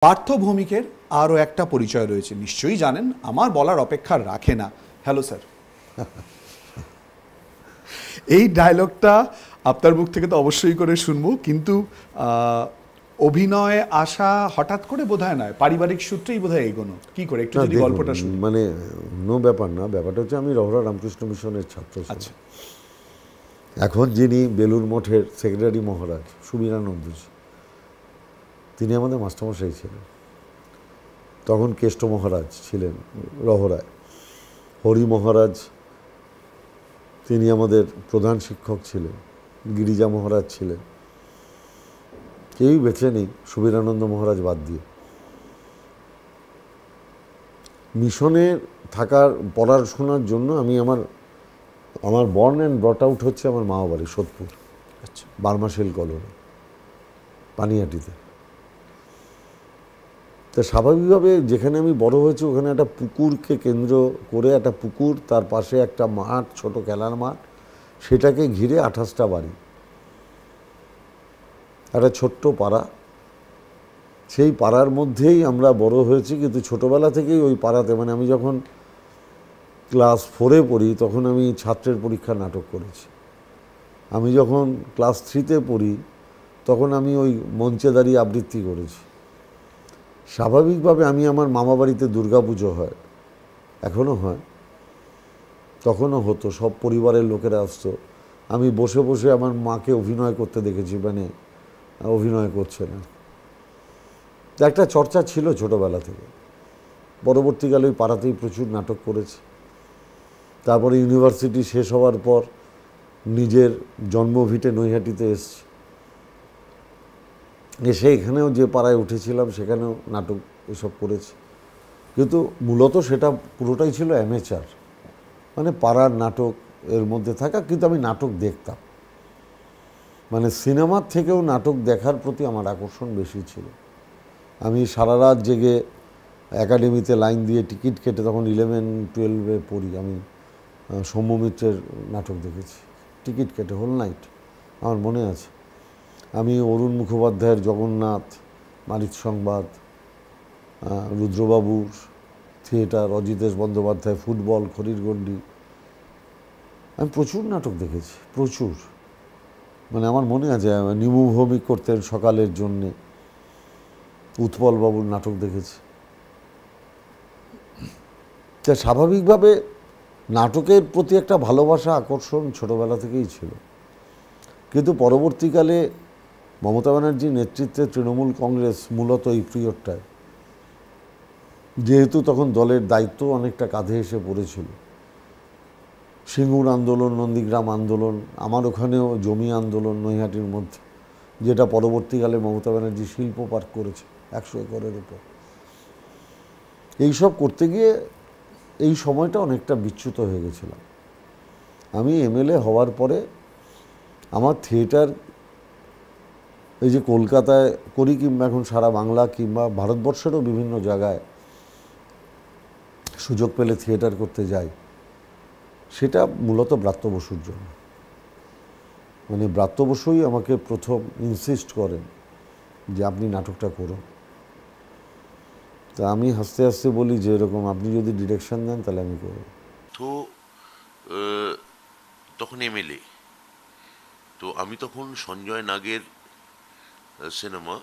পার্থ ভৌমিকের আরও একটা পরিচয় রয়েছে, নিশ্চয়ই জানেন, আমার বলার অপেক্ষা রাখে না। Hello sir. এই ডায়লগটা আপনার মুখ থেকে তো অবশ্যই করে শুনবো, কিন্তু অভিনয়ে আসা হঠাৎ করে বোধহয় নয়, পারিবারিক সূত্রেই বোধহয় এগোনো। কি করে একটু যদি গল্পটা শুনি। মানে নো ব্যাপার না, ব্যাপারটা হচ্ছে আমি রহরা রামকৃষ্ণ মিশনের ছাত্র ছিলাম। আচ্ছা। এখন যিনি বেলুর মঠের সেক্রেটারি মহারাজ সুবীরানন্দজি, তিনি আমাদের মাস্টারমশাই ছিলেন। তখন কেষ্ট মহারাজ ছিলেন রহরায়, হরি মহারাজ তিনি আমাদের প্রধান শিক্ষক ছিলেন, গিরিজা মহারাজ ছিলেন, কেউই বেঁচে নেই সুবীরানন্দ মহারাজ বাদ দিয়ে। মিশনে থাকার পড়াশোনার জন্য আমি আমার বর্ন অ্যান্ড ব্রট আউট হচ্ছে আমার মা বাড়ি সোদপুর, আচ্ছা। বার্মাশিল কলোনি, পানিহাটিতে। তা স্বাভাবিকভাবে যেখানে আমি বড় হয়েছি ওখানে একটা পুকুরকে কেন্দ্র করে একটা পুকুর, তার পাশে একটা মাঠ, ছোট খেলার মাঠ, সেটাকে ঘিরে 28টা বাড়ি, একটা ছোট্ট পাড়া। সেই পাড়ার মধ্যেই আমরা বড় হয়েছি, কিন্তু ছোটোবেলা থেকেই ওই পাড়াতে, মানে আমি যখন ক্লাস 4-এ পড়ি তখন আমি ছাত্রের পরীক্ষা নাটক করেছি। আমি যখন ক্লাস 3-তে পড়ি তখন আমি ওই মঞ্চে দাঁড়িয়ে আবৃত্তি করেছি। স্বাভাবিকভাবে আমি আমার মামা বাড়িতে দুর্গাপুজো হয়, এখনও হয়, তখনও হতো, সব পরিবারের লোকেরা আসতো। আমি বসে বসে আমার মাকে অভিনয় করতে দেখেছি, মানে অভিনয় করছে না। একটা চর্চা ছিল ছোটোবেলা থেকে। পরবর্তীকালে ওই পাড়াতেই প্রচুর নাটক করেছি। তারপরে ইউনিভার্সিটি শেষ হওয়ার পর নিজের জন্মভিটে নৈহাটিতে এসছি, এসে এখানেও যে পাড়ায় উঠেছিলাম সেখানেও নাটক এসব করেছি। কিন্তু মূলত সেটা পুরোটাই ছিল অ্যামেচার, মানে পাড়ার নাটক এর মধ্যে থাকা। কিন্তু আমি নাটক দেখতাম, মানে সিনেমার থেকেও নাটক দেখার প্রতি আমার আকর্ষণ বেশি ছিল। আমি সারা রাত জেগে একাডেমিতে লাইন দিয়ে টিকিট কেটে, তখন 11-12-এ পড়ি, আমি সৌম্য মিত্রের নাটক দেখেছি টিকিট কেটে, হোল নাইট, আমার মনে আছে। আমি অরুণ মুখোপাধ্যায়ের জগন্নাথ, মারিচ সংবাদ, রুদ্রবাবুর থিয়েটার, অজিতেশ বন্দ্যোপাধ্যায় ফুটবল, খড়িরগণ্ডি, আমি প্রচুর নাটক দেখেছি, প্রচুর। মানে আমার মনে আছে নিমু ভৌমিক করতেন সকালের জন্যে, উৎপলবাবুর নাটক দেখেছি। তা স্বাভাবিকভাবে নাটকের প্রতি একটা ভালোবাসা, আকর্ষণ ছোটোবেলা থেকেই ছিল। কিন্তু পরবর্তীকালে মমতা ব্যানার্জির নেতৃত্বে তৃণমূল কংগ্রেস মূলত এই পিরিয়ডটায়, যেহেতু তখন দলের দায়িত্ব অনেকটা কাঁধে এসে পড়েছিল, সিঙ্গুর আন্দোলন, নন্দীগ্রাম আন্দোলন, আমার ওখানেও জমি আন্দোলন নৈহাটির মধ্যে, যেটা পরবর্তীকালে মমতা ব্যানার্জি শিল্প পার্ক করেছে 100 একরের উপর। এইসব করতে গিয়ে এই সময়টা অনেকটা বিচ্যুত হয়ে গেছিলাম। আমি এমএলএ হওয়ার পরে আমার থিয়েটার, এই যে কলকাতায় করি কিংবা এখন সারা বাংলা কিংবা ভারতবর্ষেরও বিভিন্ন জায়গায় সুযোগ পেলে থিয়েটার করতে যাই, সেটা মূলত ব্রাত্য বসুর জন্য। মানে ব্রাত্য বসুই আমাকে প্রথম ইনসিস্ট করেন যে আপনি নাটকটা করুন। তা আমি হাসতে হাসতে বলি যে এরকম আপনি যদি ডিরেকশন দেন তাহলে আমি করব। তো তখন এমএলএ, তো আমি তখন সঞ্জয় নাগের সিনেমা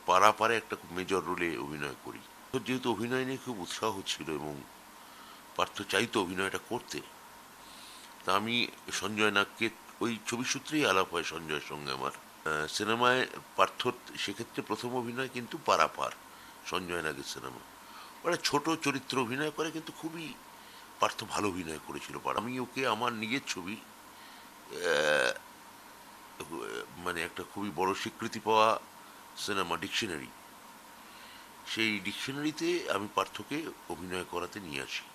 পাড়াপাড়ে একটা মেজর রোলে অভিনয় করি। তো যেহেতু অভিনয় নিয়ে খুব উৎসাহ ছিল এবং পার্থ চাইতো অভিনয়টা করতে, তা আমি সঞ্জয় নাগকে, ওই ছবির সূত্রেই আলাপ হয় সঞ্জয়ের সঙ্গে আমার। সিনেমায় পার্থ সেক্ষেত্রে প্রথম অভিনয় কিন্তু পারাপার, সঞ্জয় নাগের সিনেমা। ওরা ছোট চরিত্র অভিনয় করে, কিন্তু খুবই পার্থ ভালো অভিনয় করেছিল। আমি ওকে আমার নিজের ছবি, মানে একটা খুবই বড় স্বীকৃতি পাওয়া সিনেমা ডিকশনারি, সেই ডিকশনারিতে আমি পার্থকে অভিনয় করাতে নিয়ে আসি।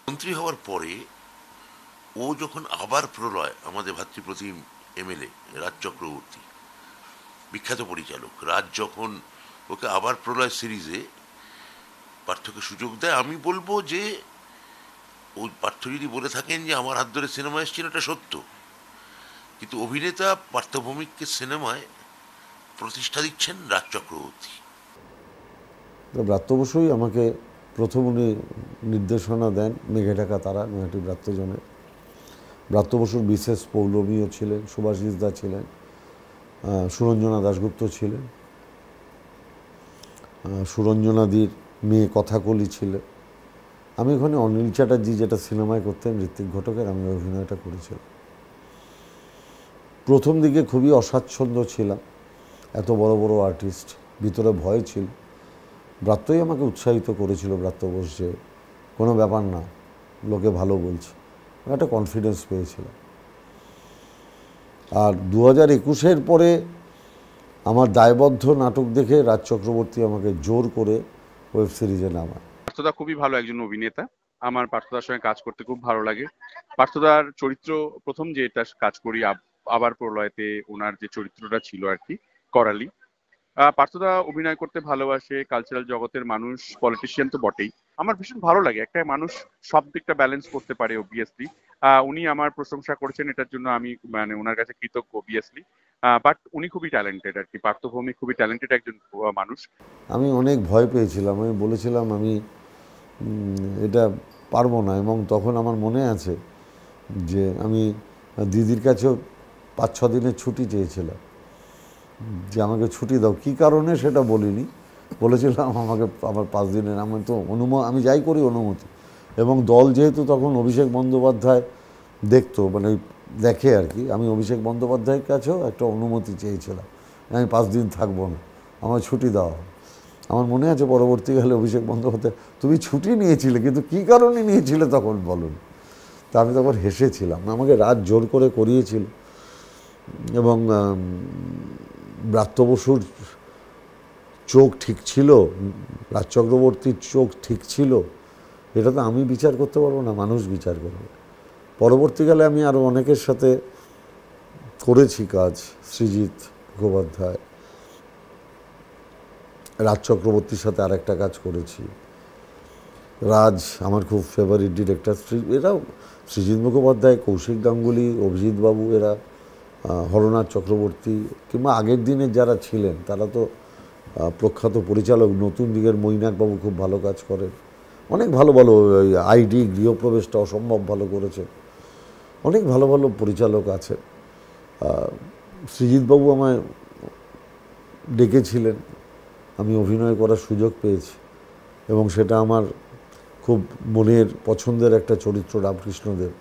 মন্ত্রী হওয়ার পরে ও যখন আবার প্রলয়, আমাদের ভাতৃপ্রতিম এমএলএ রাজ চক্রবর্তী, বিখ্যাত পরিচালক, রাজ যখন ওকে আবার প্রলয় সিরিজে পার্থকে সুযোগ দেয়, আমি বলবো যে ও পার্থ যদি বলে থাকেন যে আমার হাত ধরে সিনেমা এসেছিল, এটা সত্য, কিন্তু অভিনেতা পার্থ ভৌমিককে সিনেমায় প্রতিষ্ঠা দিচ্ছেন রাজ চক্রবর্তী। তো ব্রাত্য বসুই আমাকে প্রথম উনি নির্দেশনা দেন মেঘে ঢাকা তারা নৈহাটি ব্রাত্যজনের। ব্রাত্য বসুর বিশেষ পৌলমীও ছিলেন, সুভাষিস দা ছিলেন, সুরঞ্জনা দাশগুপ্ত ছিলেন, সুরঞ্জনাদির মেয়ে কথাকলি ছিলেন। আমি ওখানে অনিল চ্যাটার্জি যেটা সিনেমায় করতেন ঋত্বিক ঘটকের, আমি অভিনয়টা করেছিলাম। প্রথম দিকে খুবই অস্বাচ্ছন্দ্য ছিলাম, এত বড় বড় আর্টিস্ট, ভিতরে ভয় ছিল। ব্রাত্যই আমাকে উৎসাহিত করেছিল, ব্রাত্য বোস, যে কোনো ব্যাপার না, লোকে ভালো বলছে, একটা কনফিডেন্স পেয়েছিলাম। আর 2021-এর পরে আমার দায়বদ্ধ নাটক দেখে রাজ চক্রবর্তী আমাকে জোর করে ওয়েব সিরিজে নামায়। পার্থদা খুবই ভালো একজন অভিনেতা, আমার পার্থদার সঙ্গে কাজ করতে খুব ভালো লাগে। পার্থদার চরিত্র প্রথম যেটা কাজ করি আবার প্রলয়তে, ওনার যে চরিত্রটা ছিল আর কি, করালি। পার্থদা অভিনয় করতে ভালোবাসে, কালচারাল জগতের মানুষ, পলিটিশিয়ান তো বটেই। আমার ভীষণ ভালো লাগে একটা মানুষ সব দিকটা ব্যালেন্স করতে পারে অবভিয়াসলি। উনি আমার প্রশংসা করেছেন, এটার জন্য আমি মানে ওনার কাছে কৃতজ্ঞ অবভিয়াসলি। বাট উনি খুবই ট্যালেন্টেড আর কি, পার্থভৌমিক খুবই ট্যালেন্টেড একজন মানুষ। আমি অনেক ভয় পেয়েছিলাম, আমি বলেছিলাম আমি এটা পারবো না। এবং তখন আমার মনে আছে যে আমি দিদির কাছেও 5-6 দিনের ছুটি চেয়েছিলাম, যে আমাকে ছুটি দাও। কী কারণে সেটা বলিনি, বলেছিলাম আমাকে আমার 5 দিনের, আমার তো আমি যাই করি অনুমতি। এবং দল যেহেতু তখন অভিষেক বন্দ্যোপাধ্যায় দেখতো, মানে দেখে আর কি, আমি অভিষেক বন্দ্যোপাধ্যায়ের কাছেও একটা অনুমতি চেয়েছিলাম, আমি 5 দিন থাকবো না, আমার ছুটি দেওয়া। আমার মনে আছে পরবর্তীকালে অভিষেক বন্দ্যোপাধ্যায়, তুমি ছুটি নিয়েছিলে কিন্তু কী কারণে নিয়েছিলে তখন বলুন। তা আমি তখন হেসেছিলাম, আমাকে রাত জোর করে করিয়েছিল। এবং ব্রাত্য বসুর চোখ ঠিক ছিল, রাজ চক্রবর্তীর চোখ ঠিক ছিল, এটা তো আমি বিচার করতে পারবো না, মানুষ বিচার করবে। পরবর্তীকালে আমি আরও অনেকের সাথে করেছি কাজ, সৃজিত মুখোপাধ্যায়, রাজ চক্রবর্তীর সাথে আরেকটা কাজ করেছি। রাজ আমার খুব ফেভারিট ডিরেক্টর, এরাও সৃজিত মুখোপাধ্যায়, কৌশিক গাঙ্গুলি, অভিজিৎ বাবু, এরা, হরনাথ চক্রবর্তী, কিংবা আগের দিনের যারা ছিলেন তারা তো প্রখ্যাত পরিচালক। নতুন দিকের মৈনাকবাবু খুব ভালো কাজ করেন, অনেক ভালো ভালো, আইডি গৃহপ্রবেশটা অসম্ভব ভালো করেছে, অনেক ভালো ভালো পরিচালক আছে। সৃজিতবাবু আমায় ডেকেছিলেন, আমি অভিনয় করার সুযোগ পেয়েছি, এবং সেটা আমার খুব মনের পছন্দের একটা চরিত্র রামকৃষ্ণদেব।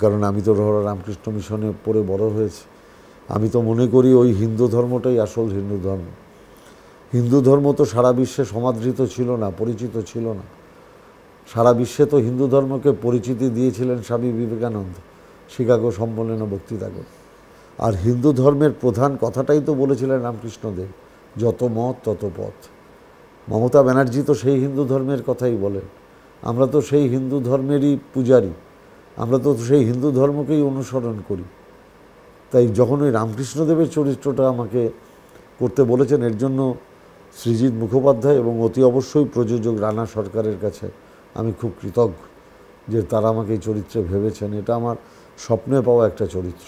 কারণ আমি তো রামকৃষ্ণ মিশনে পড়ে বড় হয়েছি। আমি তো মনে করি ওই হিন্দু ধর্মটাই আসল হিন্দু ধর্ম। হিন্দু ধর্ম তো সারা বিশ্বে সমাদৃত ছিল না, পরিচিত ছিল না। সারা বিশ্বে তো হিন্দু ধর্মকে পরিচিতি দিয়েছিলেন স্বামী বিবেকানন্দ শিকাগো সম্মেলনে বক্তৃতা করে। আর হিন্দু ধর্মের প্রধান কথাটাই তো বলেছিলেন রামকৃষ্ণদেব, যত মত তত পথ। মমতা ব্যানার্জি তো সেই হিন্দু ধর্মের কথাই বলেন। আমরা তো সেই হিন্দু ধর্মেরই পূজারী, আমরা তো সেই হিন্দু ধর্মকেই অনুসরণ করি। তাই যখন ওই রামকৃষ্ণদেবের চরিত্রটা আমাকে করতে বলেছেন, এর জন্য সৃজিত মুখোপাধ্যায় এবং অতি অবশ্যই প্রযোজক রানা সরকারের কাছে আমি খুব কৃতজ্ঞ যে তারা আমাকে এই চরিত্রে ভেবেছেন। এটা আমার স্বপ্নে পাওয়া একটা চরিত্র।